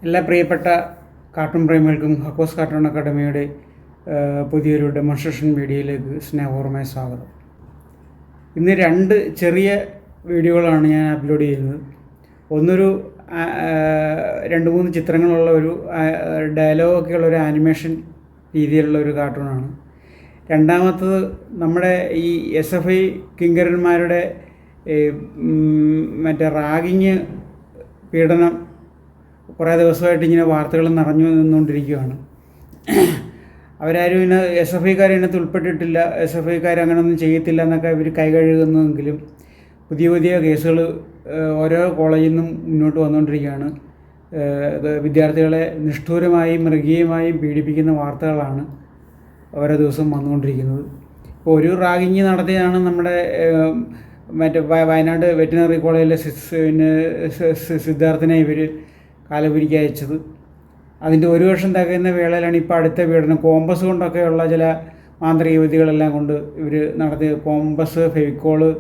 എല്ലാ പ്രിയപ്പെട്ട cartoon പ്രേമികൾക്കും ഹക്കോസ് cartoon അക്കാഡമിയുടെ പുതിയൊരു ഡെമോൺസ്ട്രേഷൻ വീഡിയോയിലേക്ക് സ്നേഹപൂർവ്വമായ സ്വാഗതം. ഇന്ന് രണ്ട് ചെറിയ വീഡിയോകളാണ് ഞാൻ അപ്ലോഡ് ചെയ്യുന്നത്. ഒന്നൊരു 2-3 ചിത്രങ്ങളുള്ള ഒരു ഡയലോഗൊക്കെയുള്ള ഒരു ആനിമേഷൻ രീതിയിലുള്ള ഒരു കാർട്ടൂണാണ്. രണ്ടാമത്തത് നമ്മുടെ ഈ SFI കിങ്കരന്മാരുടെ മറ്റേ റാഗിങ് പീഡനം കുറേ ദിവസമായിട്ട് ഇങ്ങനെ വാർത്തകൾ നിറഞ്ഞു നിന്നുകൊണ്ടിരിക്കുകയാണ്. അവരാരും ഇതിന് SFIക്കാർ ഇതിനകത്ത് ഉൾപ്പെട്ടിട്ടില്ല, SFIക്കാർ അങ്ങനെയൊന്നും ചെയ്യത്തില്ല എന്നൊക്കെ ഇവർ കൈകഴുകുന്നെങ്കിലും പുതിയ പുതിയ കേസുകൾ ഓരോ കോളേജിൽ നിന്നും മുന്നോട്ട് വന്നുകൊണ്ടിരിക്കുകയാണ്. വിദ്യാർത്ഥികളെ നിഷ്ഠൂരമായും മൃഗീയമായും പീഡിപ്പിക്കുന്ന വാർത്തകളാണ് ഓരോ ദിവസവും വന്നുകൊണ്ടിരിക്കുന്നത്. ഇപ്പോൾ ഒരു റാഗിങ് നടത്തിയാണ് നമ്മുടെ മറ്റേ വയനാട് വെറ്റിനറി കോളേജിലെ സിദ്ധാർത്ഥിനെ ഇവർ കാലപുരിക്ക് അയച്ചത്. അതിൻ്റെ 1 വർഷം തികയുന്ന വേളയിലാണ് ഇപ്പോൾ അടുത്ത പീഡനം കോമ്പസ് കൊണ്ടൊക്കെയുള്ള ചില മാന്ത്രിക വിദ്യകളെല്ലാം കൊണ്ട് ഇവർ നടത്തിയ കോമ്പസ്, ഫെവിക്കോള്,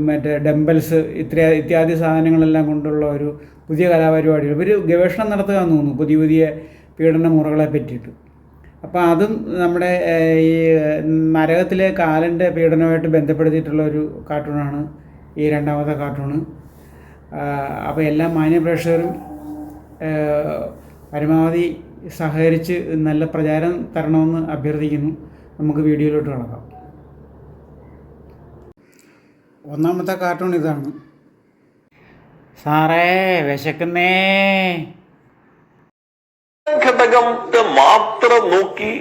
മറ്റേ ഡംബൽസ് ഇത്യാദി സാധനങ്ങളെല്ലാം കൊണ്ടുള്ള ഒരു പുതിയ കലാപരിപാടികൾ ഇവർ ഗവേഷണം നടത്തുകയെന്ന് തോന്നുന്നു പുതിയ പുതിയ പീഡന മുറകളെ പറ്റിയിട്ട്. അപ്പോൾ അതും നമ്മുടെ ഈ നരകത്തിലെ കാലൻ്റെ പീഡനമായിട്ട് ബന്ധപ്പെടുത്തിയിട്ടുള്ള ഒരു കാർട്ടൂണാണ് ഈ രണ്ടാമത്തെ കാർട്ടൂണ്. അപ്പോൾ എല്ലാ മാന്യപ്രേക്ഷകരും പരമാവധി സഹകരിച്ച് നല്ല പ്രചാരം തരണമെന്ന് അഭ്യർത്ഥിക്കുന്നു. നമുക്ക് വീഡിയോയിലോട്ട് കടക്കാം. ഒന്നാമത്തെ കാർട്ടൂൺ ഇതാണ്. സാറേ വിശക്കുന്നേ. ഘടകത്തെ മാത്രം നോക്കി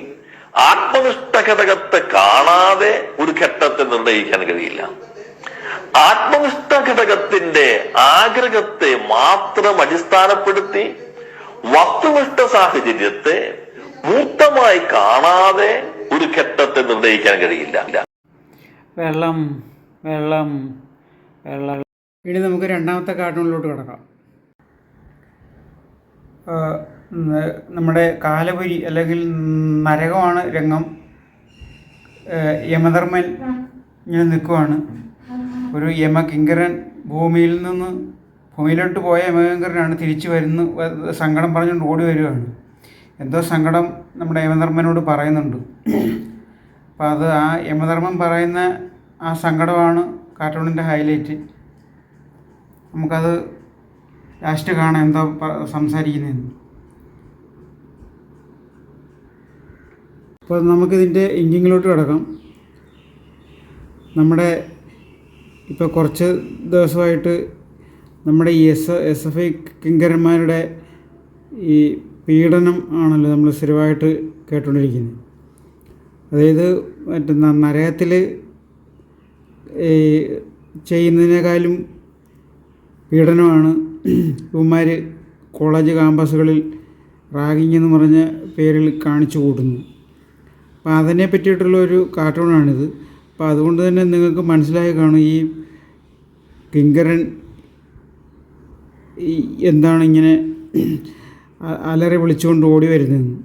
ആത്മനിഷ്ഠ ഘടകത്തെ കാണാതെ ഒരു ഘട്ടത്തെ നിർണ്ണയിക്കാൻ കഴിയില്ല. ആത്മനിഷ്ഠ ഘടകത്തിന്റെ ആഗ്രഹത്തെ മാത്രം അടിസ്ഥാനപ്പെടുത്തി വസ്തുനിഷ്ഠ സാഹചര്യത്തെ മൂർത്തമായി കാണാതെ ഒരു ഘട്ടത്തെ നിർണ്ണയിക്കാൻ കഴിയില്ല. വെള്ളം വെള്ളം വെള്ളം. ഇനി നമുക്ക് രണ്ടാമത്തെ കാർട്ടൂണിലോട്ട് കിടക്കാം. നമ്മുടെ കാലപുരി അല്ലെങ്കിൽ നരകമാണ് രംഗം. യമധർമ്മൻ ഇങ്ങനെ നിൽക്കുവാണ്. ഒരു യമകിങ്കരൻ ഭൂമിയിലോട്ട് പോയ യമകിങ്കരനാണ് തിരിച്ചു സങ്കടം പറഞ്ഞുകൊണ്ട് ഓടി വരികയാണ്. എന്തോ സങ്കടം നമ്മുടെ യമധർമ്മനോട് പറയുന്നുണ്ട്. അപ്പോൾ അത് ആ യമധർമ്മൻ പറയുന്ന ആ സങ്കടമാണ് കാർട്ടൂണിൻ്റെ ഹൈലൈറ്റ്. നമുക്കത് ലാസ്റ്റ് കാണാം എന്താ സംസാരിക്കുന്നതെന്ന്. അപ്പോൾ നമുക്കിതിൻ്റെ ഇങ്കിങ്ങിലോട്ട് കിടക്കാം. നമ്മുടെ ഇപ്പോൾ കുറച്ച് ദിവസമായിട്ട് നമ്മുടെ ഈ SFI കിങ്കരന്മാരുടെ ഈ പീഡനം ആണല്ലോ നമ്മൾ സ്ഥിരമായിട്ട് കേട്ടുകൊണ്ടിരിക്കുന്നത്. അതായത് മറ്റേ നരകത്തിൽ ചെയ്യുന്നതിനേക്കാളും പീഡനമാണ് ഇവന്മാർ കോളേജ് ക്യാമ്പസുകളിൽ റാഗിങ് എന്ന് പറഞ്ഞ പേരിൽ കാണിച്ചു കൂട്ടുന്നു. അപ്പോൾ അതിനെ പറ്റിയിട്ടുള്ളൊരു കാർട്ടൂണാണിത്. അപ്പോൾ അതുകൊണ്ട് തന്നെ നിങ്ങൾക്ക് മനസ്സിലായി കാണും ഈ കിങ്കരൻ എന്താണ് ഇങ്ങനെ അലറി വിളിച്ചുകൊണ്ട് ഓടി വരുന്നതെന്ന്.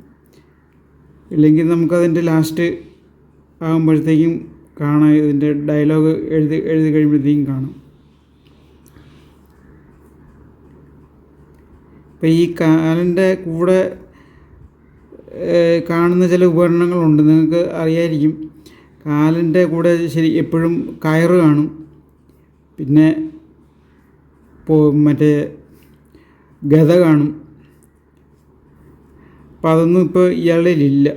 ഇല്ലെങ്കിൽ നമുക്കതിൻ്റെ ലാസ്റ്റ് ആകുമ്പോഴത്തേക്കും കാണാം, ഇതിൻ്റെ ഡയലോഗ് എഴുതി കഴിയുമ്പോഴത്തേക്കും കാണാം. ഇപ്പോൾ ഈ കാലൻ്റെ കൂടെ കാണുന്ന ചില ഉപകരണങ്ങളുണ്ട്, നിങ്ങൾക്ക് അറിയായിരിക്കും. കാലൻ്റെ കൂടെ എപ്പോഴും കയറ് കാണും, പിന്നെ മറ്റേ ഗത കാണും. അപ്പം അതൊന്നും ഇപ്പോൾ ഇയാളിലില്ല.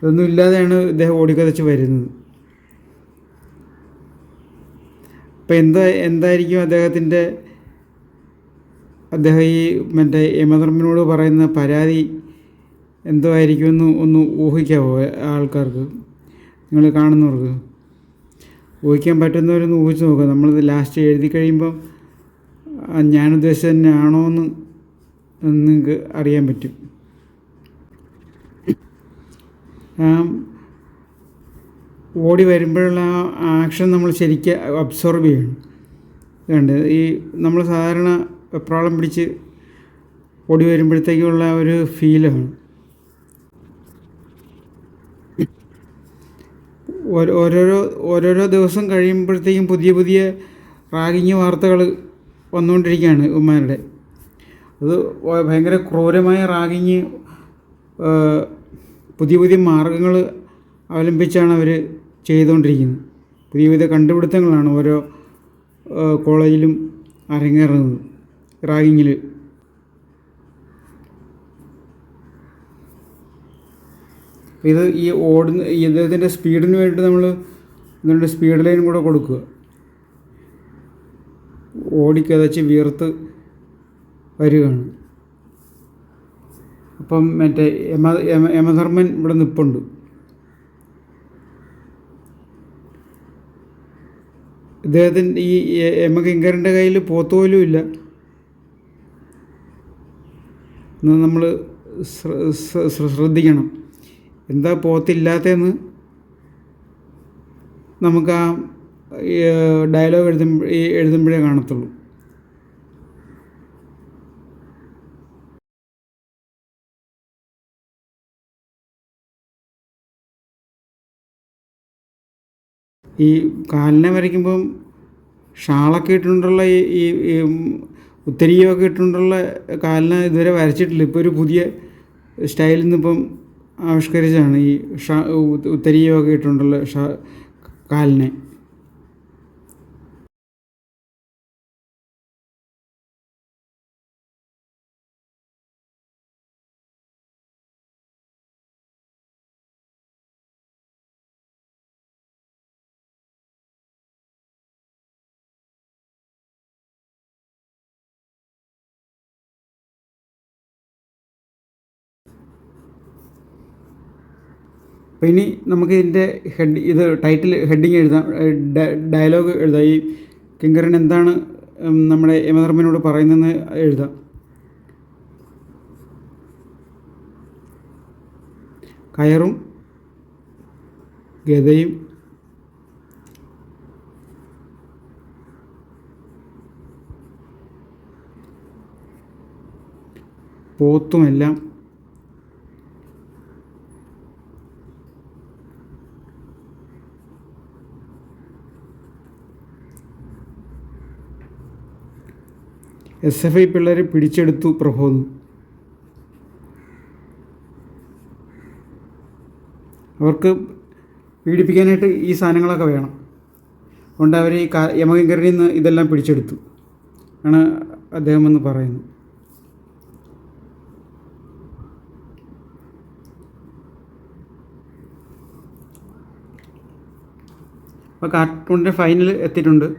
അതൊന്നും ഇല്ലാതെയാണ് ഇദ്ദേഹം ഓടിക്കതച്ച് വരുന്നത്. അപ്പം എന്തായിരിക്കും അദ്ദേഹം ഈ മറ്റേ യമധർമ്മനോട് പറയുന്ന പരാതി എന്തോ ആയിരിക്കുമെന്ന് ഒന്ന് ഊഹിക്കാമോ ആൾക്കാർക്ക്? നിങ്ങൾ കാണുന്നവർക്ക് ഊഹിക്കാൻ പറ്റുന്നവരൊന്ന് ഊഹിച്ച് നോക്കുക. നമ്മളിത് ലാസ്റ്റ് എഴുതി കഴിയുമ്പോൾ ഞാൻ ഉദ്ദേശിച്ചത് തന്നെ ആണോ എന്ന് നിങ്ങൾക്ക് അറിയാൻ പറ്റും. ഓടി വരുമ്പോഴുള്ള ആ ആക്ഷൻ നമ്മൾ ശരിക്കും അബ്സോർബ് ചെയ്യണം. കണ്ട് ഈ നമ്മൾ സാധാരണ വെപ്രാളം പിടിച്ച് ഓടി വരുമ്പോഴത്തേക്കുള്ള ഒരു ഫീലാണ്. ഓരോരോ ദിവസം കഴിയുമ്പോഴത്തേക്കും പുതിയ റാഗിങ് വാർത്തകൾ വന്നുകൊണ്ടിരിക്കുകയാണ് ഇവന്മാരുടെ. അത് ഭയങ്കര ക്രൂരമായ റാഗിങ്, പുതിയ പുതിയ മാർഗങ്ങൾ അവലംബിച്ചാണ് അവർ ചെയ്തുകൊണ്ടിരിക്കുന്നത്. പുതിയ പുതിയ കണ്ടുപിടുത്തങ്ങളാണ് ഓരോ കോളേജിലും അരങ്ങേറുന്നത് റാഗിങ്ങിൽ. ഇത് ഈ ഇതിൻ്റെ സ്പീഡിന് വേണ്ടിയിട്ട് നമ്മൾ ഇതിൻ്റെ സ്പീഡ് ലൈൻ കൂടെ കൊടുക്കുക. ഓടിക്കതച്ച് വിയർത്ത് വരികയാണ്. അപ്പം മറ്റേ യമധർമ്മൻ ഇവിടെ നിൽപ്പുണ്ട്. ഇദ്ദേഹത്തിൻ്റെ ഈ യമകിങ്കരൻ്റെ കയ്യിൽ പോത്തുപോലും ഇല്ല. എന്ന് നമ്മൾ ശ്രദ്ധിക്കണം. എന്താ പോത്തില്ലാത്തതെന്ന് നമുക്ക് ആ ഡയലോഗ് എഴുതുമ്പോഴേ കാണത്തുള്ളൂ. ഈ കാലിനെ വരയ്ക്കുമ്പം ഷാളൊക്കെ ഇട്ടുകൊണ്ടുള്ള ഈ ഉത്തരീയമൊക്കെ ഇട്ടുകൊണ്ടുള്ള കാലിനെ ഇതുവരെ വരച്ചിട്ടില്ല. ഇപ്പോൾ ഒരു പുതിയ സ്റ്റൈലിൽ നിന്നിപ്പം ആവിഷ്കരിച്ചാണ് ഈ ഉത്തരീയമൊക്കെ ഇട്ടുകൊണ്ടുള്ള കാലിനെ. അപ്പോൾ ഇനി നമുക്ക് ഇതിൻ്റെ ടൈറ്റിൽ ഹെഡിങ് എഴുതാം, ഡയലോഗ് എഴുതാം. ഈ കിങ്കരൻ എന്താണ് നമ്മുടെ യമധർമ്മനോട് പറയുന്നതെന്ന് എഴുതാം. കയറും ഗദയും പോത്തുമെല്ലാം SFI പിള്ളേരെ പിടിച്ചെടുത്തു പ്രഭോന്ന്. അവർക്ക് പീഡിപ്പിക്കാനായിട്ട് ഈ സാധനങ്ങളൊക്കെ വേണം. അതുകൊണ്ട് അവർ ഈ യമകിങ്കരനിൽ നിന്ന് ഇതെല്ലാം പിടിച്ചെടുത്തു ആണ് അദ്ദേഹം എന്ന് പറയുന്നത്. അപ്പോൾ കാർട്ടൂണിൻ്റെ ഫൈനൽ എത്തിയിട്ടുണ്ട്.